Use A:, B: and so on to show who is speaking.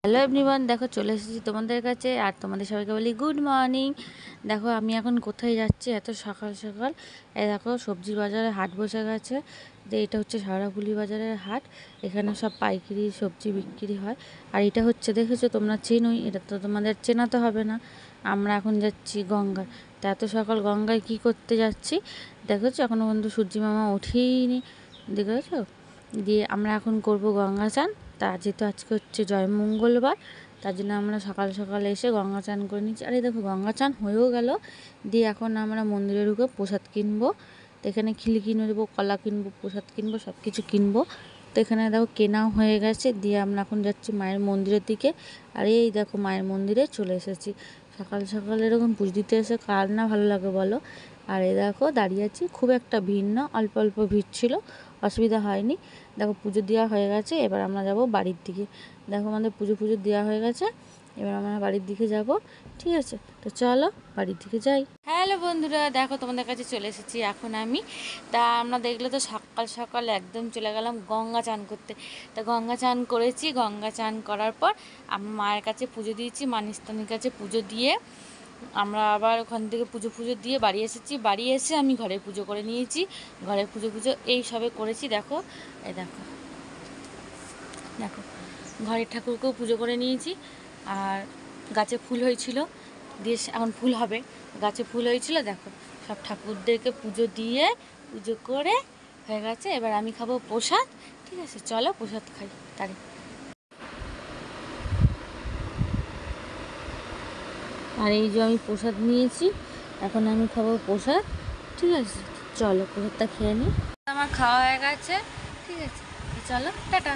A: Hello everyone, দেখো চলে এসেছি তোমাদের কাছে। আর তোমাদের সবাইকে বলি গুড মর্নিং। দেখো আমি এখন কোথায় যাচ্ছি এত সকাল সকাল। দেখো সবজি বাজারে হাট বসে গেছে। এটা হচ্ছে শেওড়াফুলি বাজারের হাট। এখানে সব পাইকারি সবজি বিক্রি হয়। আর এটা হচ্ছে, দেখেছো তোমরা চেনোই, এটা তো তোমাদের চেনাতে হবে না। আমরা এখন যাচ্ছি গঙ্গায়। তা এত সকাল গঙ্গায় কি করতে যাচ্ছি দেখেছো? এখনো পর্যন্ত সূর্যি মামা উঠেইনি, দেখেছো? দিয়ে আমরা এখন করব গঙ্গা চান। তা যেহেতু আজকে হচ্ছে জয় মঙ্গলবার, তার জন্য আমরা সকাল সকাল এসে গঙ্গা চান করে নিচ্ছি। আর এই দেখো গঙ্গা চান হয়েও গেল। দিয়ে এখন আমরা মন্দিরে ঢুকে প্রসাদ কিনবো। তো এখানে খিলি কিনে দেবো, কলা কিনবো, প্রসাদ কিনবো, সব কিছু কিনবো। তো এখানে দেখো কেনাও হয়ে গেছে। দিয়ে আমরা এখন যাচ্ছি মায়ের মন্দিরের দিকে। আর এই দেখো মায়ের মন্দিরে চলে এসেছি। সকাল সকাল এরকম পুজো দিতে এসে কার না ভালো লাগে বলো? আর এই দেখো দাঁড়িয়ে আছি, খুব একটা ভিড় না, অল্প অল্প ভিড় ছিল, অসুবিধা হয়নি। দেখো পুজো দেওয়া হয়ে গেছে, এবার আমরা যাব বাড়ির দিকে। দেখো আমাদের পুজো দেওয়া হয়ে গেছে, এবার আমরা বাড়ির দিকে যাব। ঠিক আছে, তো চলো বাড়ির দিকে যাই। হ্যালো বন্ধুরা, দেখো তোমাদের কাছে চলে এসেছি এখন আমি। তা আমরা দেখলে তো সকাল সকাল একদম চলে গেলাম গঙ্গা চান করতে। তা গঙ্গা চান করেছি, গঙ্গা চান করার পর আমরা মায়ের কাছে পুজো দিয়েছি, মানিস্তানির কাছে পুজো দিয়ে আমরা আবার ওখান থেকে পুজো দিয়ে বাড়ি এসেছি। বাড়ি এসে আমি ঘরে পুজো করে নিয়েছি। ঘরে পুজো এই সবে করেছি। দেখো এই দেখো দেখো ঘরের ঠাকুরকেও পুজো করে নিয়েছি। আর গাছে ফুল হয়েছিল, দিয়ে এখন ফুল হবে। গাছে ফুল হয়েছিল, দেখো সব ঠাকুরদেরকে পুজো দিয়ে পুজো করে হয়ে গেছে। এবার আমি খাবো প্রসাদ। ঠিক আছে, চলো প্রসাদ খাই তাড়ি। আর এই যে আমি প্রসাদ নিয়েছি, এখন আমি খাবো প্রসাদ। ঠিক আছে, চলো প্রসাদটা খেয়ে নিই। আমার খাওয়া হয়ে গেছে। ঠিক আছে, চলো টাটা।